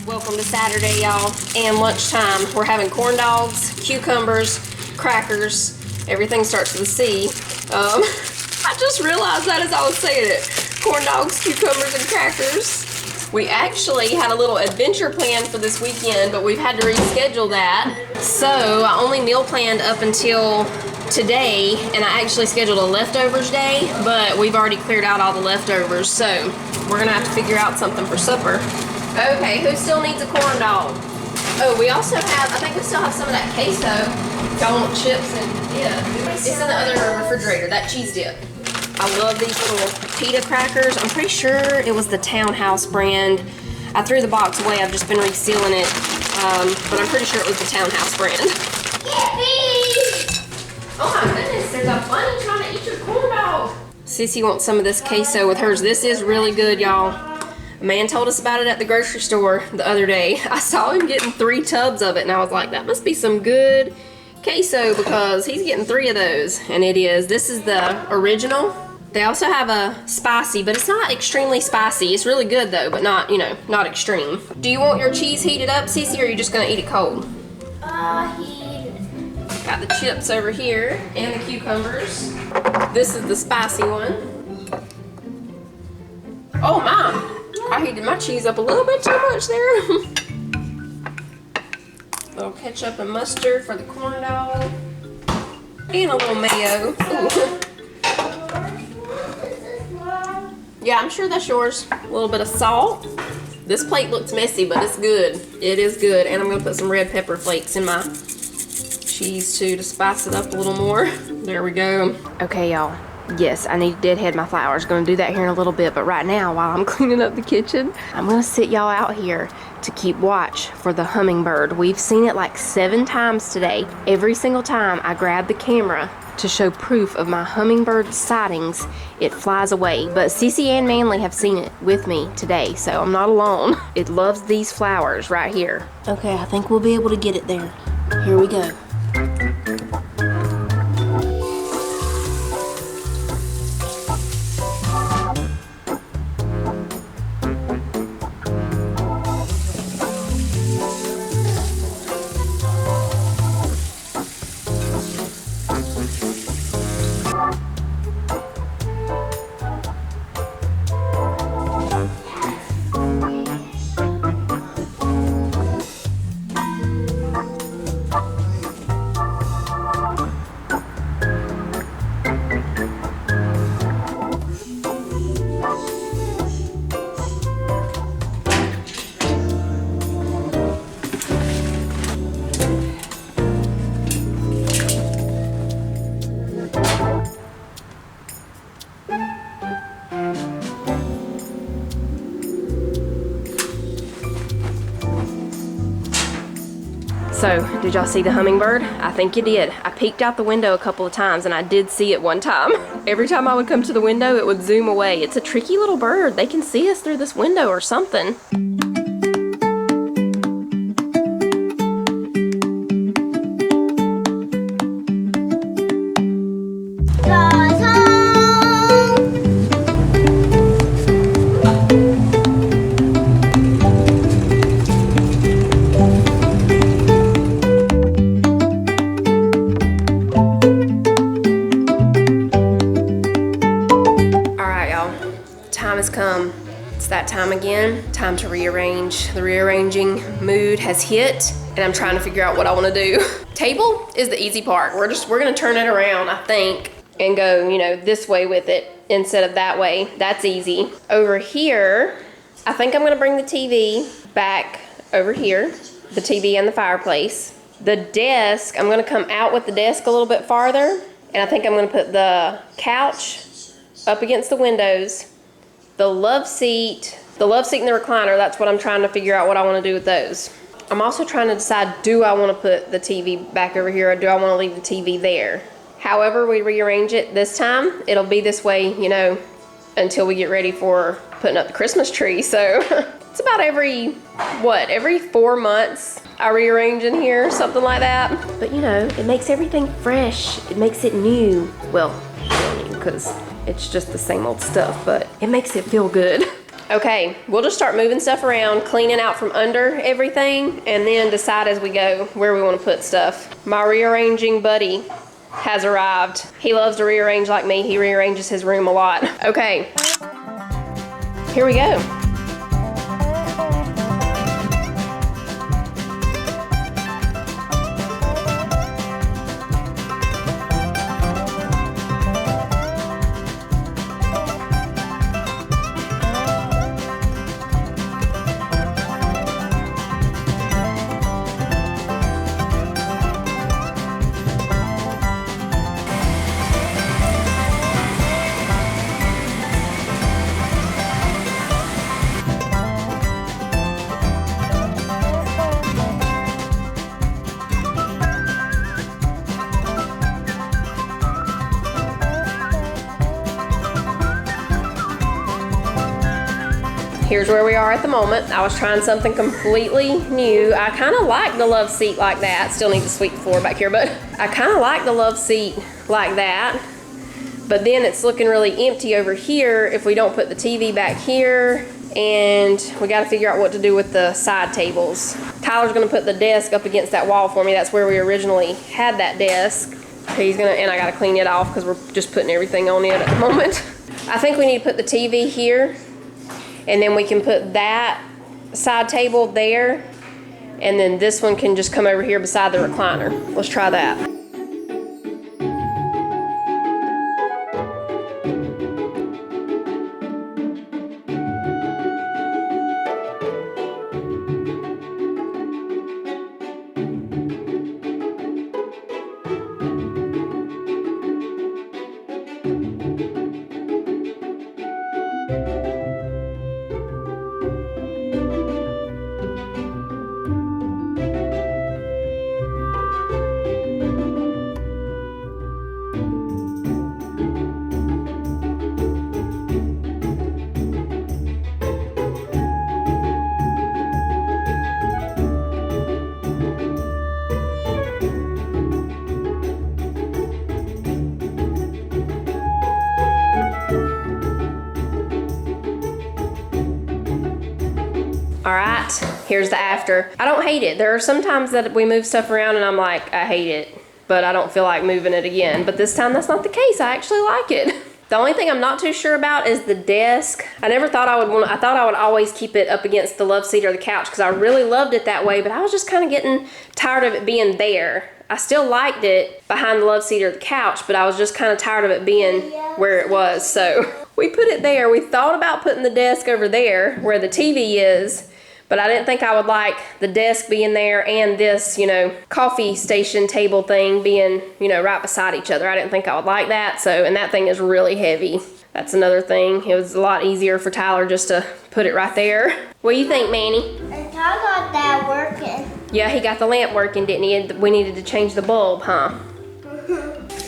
Welcome to Saturday, y'all, and lunchtime. We're having corn dogs, cucumbers, crackers. Everything starts with a C. I just realized that as I was saying it. Corn dogs, cucumbers, and crackers. We actually had a little adventure planned for this weekend, but we've had to reschedule that. So I only meal planned up until today, and I actually scheduled a leftovers day, but we've already cleared out all the leftovers, so we're gonna have to figure out something for supper. Okay, who still needs a corn dog? Oh, we also have, I think we still have some of that queso. Y'all want chips and dip. It's in the other refrigerator, that cheese dip. I love these little pita crackers. I'm pretty sure it was the Townhouse brand. I threw the box away, I've just been resealing it. But I'm pretty sure it was the Townhouse brand. Yippee! Oh my goodness, there's a bunny trying to eat your corn dog. Sissy wants some of this queso with hers. This is really good, y'all. A man told us about it at the grocery store the other day. I saw him getting 3 tubs of it, and I was like, that must be some good queso because he's getting 3 of those, and it is. This is the original. They also have a spicy, but it's not extremely spicy. It's really good though, but not, you know, not extreme. Do you want your cheese heated up, Cece, or are you just gonna eat it cold? Heated. Got the chips over here and the cucumbers. This is the spicy one. Oh my! I heated my cheese up a little bit too much there. Little ketchup and mustard for the corn dog. And a little mayo. Ooh. Yeah, I'm sure that's yours. A little bit of salt. This plate looks messy, but it's good. It is good. And I'm gonna put some red pepper flakes in my cheese too to spice it up a little more. There we go. Okay, y'all. Yes, I need to deadhead my flowers. Gonna do that here in a little bit, but right now, while I'm cleaning up the kitchen, I'm gonna sit y'all out here to keep watch for the hummingbird. We've seen it like 7 times today. Every single time I grab the camera to show proof of my hummingbird sightings, it flies away. But Cece and Manly have seen it with me today, so I'm not alone. It loves these flowers right here. Okay, I think we'll be able to get it there. Here we go. So, did y'all see the hummingbird? I think you did. I peeked out the window a couple of times and I did see it one time. Every time I would come to the window, it would zoom away. It's a tricky little bird. They can see us through this window or something. Has come. It's that time again. Time to rearrange. The rearranging mood has hit and I'm trying to figure out what I want to do. Table is the easy part. We're gonna turn it around, I think, and go, you know, this way with it instead of that way. That's easy. Over here, I think I'm gonna bring the TV back over here, the TV and the fireplace. The desk, I'm gonna come out with the desk a little bit farther, and I think I'm gonna put the couch up against the windows. The love seat and the recliner, that's what I'm trying to figure out what I want to do with those. I'm also trying to decide, do I want to put the TV back over here or do I want to leave the TV there? However we rearrange it this time, it'll be this way, you know, until we get ready for putting up the Christmas tree. So it's about every 4 months I rearrange in here, something like that. But you know, it makes everything fresh. It makes it new. Well, because it's just the same old stuff, but it makes it feel good. Okay, we'll just start moving stuff around, cleaning out from under everything, and then decide as we go where we want to put stuff. My rearranging buddy has arrived. He loves to rearrange like me. He rearranges his room a lot. Okay, here we go. Here's where we are at the moment. I was trying something completely new. I kind of like the love seat like that. Still need to sweep the floor back here, but I kind of like the love seat like that. But then it's looking really empty over here if we don't put the TV back here, and we got to figure out what to do with the side tables. Tyler's gonna put the desk up against that wall for me. That's where we originally had that desk. And I gotta clean it off because we're just putting everything on it at the moment. I think we need to put the TV here, and then we can put that side table there, and then this one can just come over here beside the recliner. Let's try that. All right, here's the after. I don't hate it. There are some times that we move stuff around and I'm like, I hate it, but I don't feel like moving it again. But this time that's not the case. I actually like it. The only thing I'm not too sure about is the desk. I never thought I would want, I thought I would always keep it up against the love seat or the couch because I really loved it that way, but I was just kind of getting tired of it being there. I still liked it behind the love seat or the couch, but I was just kind of tired of it being where it was. So we put it there. We thought about putting the desk over there where the TV is, but I didn't think I would like the desk being there and this, you know, coffee station table thing being, you know, right beside each other. I didn't think I would like that. So, and that thing is really heavy. That's another thing. It was a lot easier for Tyler just to put it right there. What do you think, Manny? And I got that working. Yeah, he got the lamp working, didn't he? We needed to change the bulb, huh?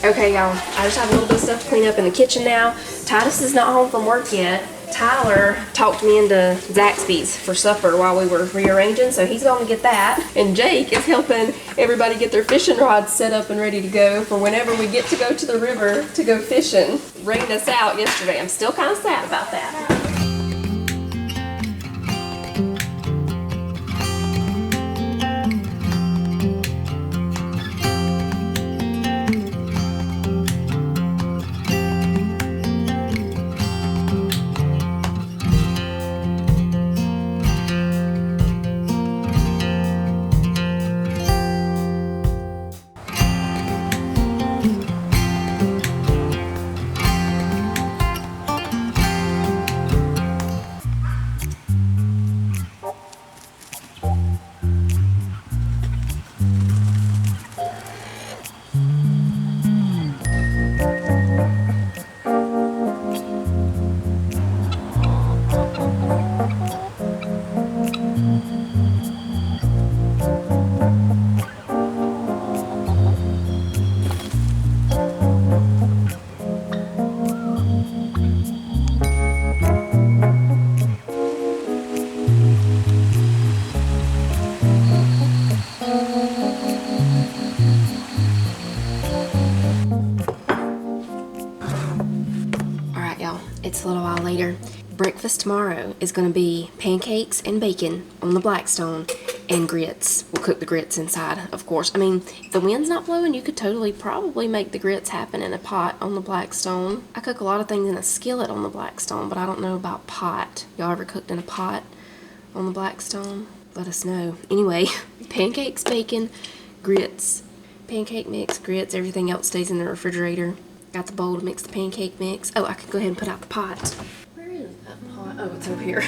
Okay, y'all, I just have a little bit of stuff to clean up in the kitchen now. Titus is not home from work yet. Tyler talked me into Zaxby's for supper while we were rearranging, so he's going to get that. And Jake is helping everybody get their fishing rods set up and ready to go for whenever we get to go to the river to go fishing. Rained us out yesterday. I'm still kind of sad about that. It's a little while later. breakfast tomorrow is going to be pancakes and bacon on the Blackstone and grits. We'll cook the grits inside, of course. I mean, if the wind's not blowing, you could totally probably make the grits happen in a pot on the Blackstone. I cook a lot of things in a skillet on the Blackstone, but I don't know about pot. Y'all ever cooked in a pot on the Blackstone? Let us know. Anyway, pancakes, bacon, grits. Pancake mix, grits, everything else stays in the refrigerator. Got the bowl to mix the pancake mix. Oh, I can go ahead and put out the pot. Where is that pot? Oh, it's over here.